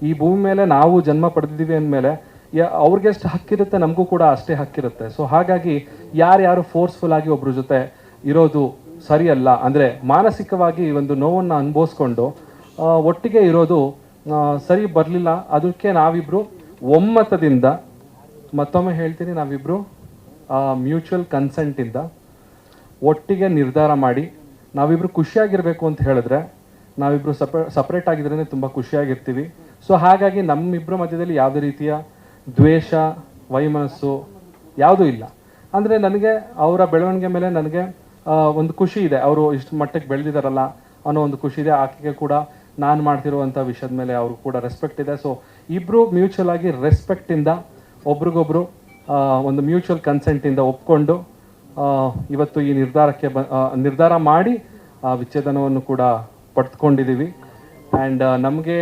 ಈ ಭೂಮಿ ಮೇಲೆ ನಾವು ಜನ್ಮ ಪಡೆದಿದ್ದೀವಿ ಅಂದಮೇಲೆ ಅವ್ರಿಗೆ ಎಷ್ಟು ಹಕ್ಕಿರುತ್ತೆ ನಮಗೂ ಕೂಡ ಅಷ್ಟೇ ಹಕ್ಕಿರುತ್ತೆ. ಸೊ ಹಾಗಾಗಿ ಯಾರ್ಯಾರು ಫೋರ್ಸ್ಫುಲ್ ಆಗಿ ಒಬ್ರ ಜೊತೆ ಇರೋದು ಸರಿಯಲ್ಲ, ಅಂದರೆ ಮಾನಸಿಕವಾಗಿ ಒಂದು ನೋವನ್ನು ಅನುಭವಿಸ್ಕೊಂಡು ಒಟ್ಟಿಗೆ ಇರೋದು ಸರಿ ಬರಲಿಲ್ಲ. ಅದಕ್ಕೆ ನಾವಿಬ್ಬರು ಒಮ್ಮತದಿಂದ, ಮತ್ತೊಮ್ಮೆ ಹೇಳ್ತೀನಿ, ನಾವಿಬ್ಬರು ಮ್ಯೂಚುವಲ್ ಕನ್ಸೆಂಟಿಂದ ಒಟ್ಟಿಗೆ ನಿರ್ಧಾರ ಮಾಡಿ ನಾವಿಬ್ಬರು ಖುಷಿಯಾಗಿರಬೇಕು ಅಂತ ಹೇಳಿದ್ರೆ ನಾವಿಬ್ಬರು ಸಪ್ರೇಟ್ ಆಗಿದ್ರೇ ತುಂಬ ಖುಷಿಯಾಗಿರ್ತೀವಿ. ಸೊ ಹಾಗಾಗಿ ನಮ್ಮಿಬ್ಬರ ಮಧ್ಯದಲ್ಲಿ ಯಾವುದೇ ರೀತಿಯ ದ್ವೇಷ, ವೈಮನಸ್ಸು ಯಾವುದೂ ಇಲ್ಲ. ಅಂದರೆ ನನಗೆ ಅವರ ಬೆಳವಣಿಗೆ ಮೇಲೆ ನನಗೆ ಒಂದು ಖುಷಿ ಇದೆ, ಅವರು ಇಷ್ಟು ಮಟ್ಟಕ್ಕೆ ಬೆಳೆದಿದ್ದಾರಲ್ಲ ಅನ್ನೋ ಒಂದು ಖುಷಿ ಇದೆ. ಆಕೆಗೆ ಕೂಡ ನಾನು ಮಾಡ್ತಿರುವಂಥ ವಿಷಯದ ಮೇಲೆ ಅವರು ಕೂಡ ರೆಸ್ಪೆಕ್ಟ್ ಇದೆ. ಸೊ ಇಬ್ಬರು ಮ್ಯೂಚುವಲ್ ಆಗಿ ರೆಸ್ಪೆಕ್ಟಿಂದ ಒಬ್ರಿಗೊಬ್ರು ಒಂದು ಮ್ಯೂಚುವಲ್ ಕನ್ಸೆಂಟಿಂದ ಒಪ್ಕೊಂಡು ಇವತ್ತು ಈ ನಿರ್ಧಾರ ಮಾಡಿ ವಿಚ್ಛೇದನವನ್ನು ಕೂಡ ಪಡೆದುಕೊಂಡಿದ್ದೀವಿ. ಆ್ಯಂಡ್ ನಮಗೆ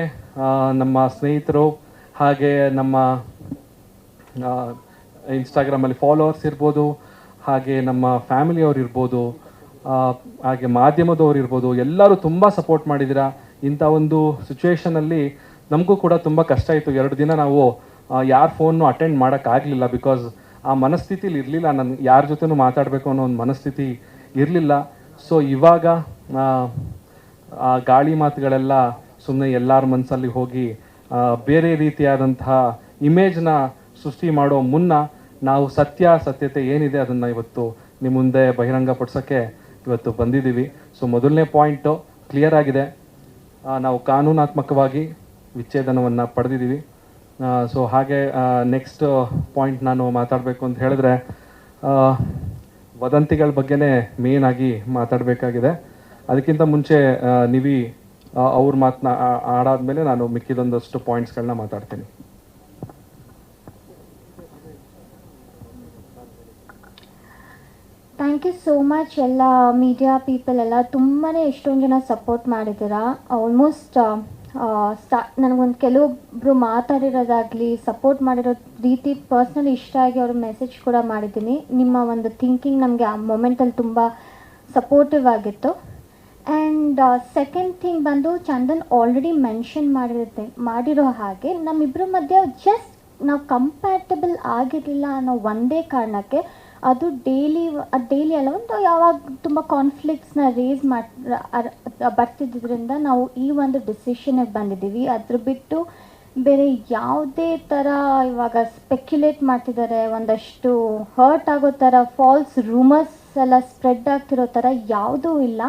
ನಮ್ಮ ಸ್ನೇಹಿತರು ಹಾಗೆ ನಮ್ಮ ಇನ್ಸ್ಟಾಗ್ರಾಮಲ್ಲಿ ಫಾಲೋವರ್ಸ್ ಇರ್ಬೋದು, ಹಾಗೆ ನಮ್ಮ ಫ್ಯಾಮಿಲಿಯವ್ರು ಇರ್ಬೋದು, ಹಾಗೆ ಮಾಧ್ಯಮದವ್ರು ಇರ್ಬೋದು, ಎಲ್ಲರೂ ತುಂಬ ಸಪೋರ್ಟ್ ಮಾಡಿದ್ದೀರಾ. ಇಂಥ ಒಂದು ಸಿಚುವೇಷನಲ್ಲಿ ನಮಗೂ ಕೂಡ ತುಂಬ ಕಷ್ಟ ಇತ್ತು. 2 ದಿನ ನಾವು ಯಾರ ಫೋನ್ನು ಅಟೆಂಡ್ ಮಾಡೋಕ್ಕಾಗಲಿಲ್ಲ. ಬಿಕಾಸ್ ಆ ಮನಸ್ಥಿತಿಲಿ ಇರಲಿಲ್ಲ, ನನಗೆ ಯಾರ ಜೊತೆನೂ ಮಾತಾಡಬೇಕು ಅನ್ನೋ ಒಂದು ಮನಸ್ಥಿತಿ ಇರಲಿಲ್ಲ. ಸೊ ಇವಾಗ ಆ ಗಾಳಿ ಮಾತುಗಳೆಲ್ಲ ಸುಮ್ಮನೆ ಎಲ್ಲರ ಮನಸ್ಸಲ್ಲಿ ಹೋಗಿ ಬೇರೆ ರೀತಿಯಾದಂತಹ ಇಮೇಜ್ನ ಸೃಷ್ಟಿ ಮಾಡೋ ಮುನ್ನ ನಾವು ಸತ್ಯತೆ ಏನಿದೆ ಅದನ್ನು ಇವತ್ತು ನಿಮ್ಮ ಮುಂದೆ ಬಹಿರಂಗಪಡಿಸೋಕ್ಕೆ ಇವತ್ತು ಬಂದಿದ್ದೀವಿ. ಸೊ ಮೊದಲನೇ ಪಾಯಿಂಟು ಕ್ಲಿಯರ್ ಆಗಿದೆ, ನಾವು ಕಾನೂನಾತ್ಮಕವಾಗಿ ವಿಚ್ಛೇದನವನ್ನು ಪಡೆದಿದ್ದೀವಿ. ಸೊ ಹಾಗೆ ನೆಕ್ಸ್ಟ್ ಪಾಯಿಂಟ್ ನಾನು ಮಾತಾಡಬೇಕು ಅಂತ ಹೇಳಿದ್ರೆ ವದಂತಿಗಳ ಬಗ್ಗೆನೇ ಮೇನ್ ಆಗಿ ಮಾತಾಡಬೇಕಾಗಿದೆ. ಅದಕ್ಕಿಂತ ಮುಂಚೆ ನೀವಿ ಅವ್ರ ಆಡಾದ್ಮೇಲೆ ನಾನು ಮಿಕ್ಕಿದೊಂದಷ್ಟು ಪಾಯಿಂಟ್ಸ್ಗಳನ್ನ ಮಾತಾಡ್ತೀನಿ. Thank you so much. ಎಲ್ಲ ಮೀಡಿಯಾ ಪೀಪಲ್ ಎಲ್ಲ ತುಂಬಾ ಎಷ್ಟೊಂದು ಜನ ಸಪೋರ್ಟ್ ಮಾಡಿದ್ದೀರಾ. ಆಲ್ಮೋಸ್ಟ್ ನನಗೊಂದು ಕೆಲವೊಬ್ಬರು ಮಾತಾಡಿರೋದಾಗಲಿ ಸಪೋರ್ಟ್ ಮಾಡಿರೋ ರೀತಿ ಪರ್ಸ್ನಲಿ ಇಷ್ಟ ಆಗಿ ಅವ್ರ ಮೆಸೇಜ್ ಕೂಡ ಮಾಡಿದ್ದೀನಿ. ನಿಮ್ಮ ಒಂದು ಥಿಂಕಿಂಗ್ ನಮಗೆ ಆ ಮೊಮೆಂಟಲ್ಲಿ ತುಂಬ ಸಪೋರ್ಟಿವ್ ಆಗಿತ್ತು. ಆ್ಯಂಡ್ ಸೆಕೆಂಡ್ ಥಿಂಗ್ ಬಂದು ಚಂದನ್ ಆಲ್ರೆಡಿ ಮೆನ್ಷನ್ ಮಾಡಿರೋ ಹಾಗೆ ನಮ್ಮಿಬ್ಬರ ಮಧ್ಯೆ ಜಸ್ಟ್ ನಾವು ಕಂಪ್ಯಾಟಬಲ್ ಆಗಿರಲಿಲ್ಲ ಅನ್ನೋ ಒಂದೇ ಕಾರಣಕ್ಕೆ ಅದು ಡೈಲಿ ಅಲ್ಲ, ಒಂದು ಯಾವಾಗ ತುಂಬ ಕಾನ್ಫ್ಲಿಕ್ಟ್ಸ್ನ ರೇಸ್ ಬರ್ತಿದ್ದರಿಂದ ನಾವು ಈ ಒಂದು ಡಿಸಿಷನ್ಗೆ ಬಂದಿದ್ದೀವಿ. ಅದ್ರ ಬಿಟ್ಟು ಬೇರೆ ಯಾವುದೇ ಥರ ಇವಾಗ ಸ್ಪೆಕ್ಯುಲೇಟ್ ಮಾಡ್ತಿದ್ದಾರೆ, ಒಂದಷ್ಟು ಹರ್ಟ್ ಆಗೋ ಥರ ಫಾಲ್ಸ್ ರೂಮರ್ಸ್ ಎಲ್ಲ ಸ್ಪ್ರೆಡ್ ಆಗ್ತಿರೋ ಥರ ಯಾವುದೂ ಇಲ್ಲ.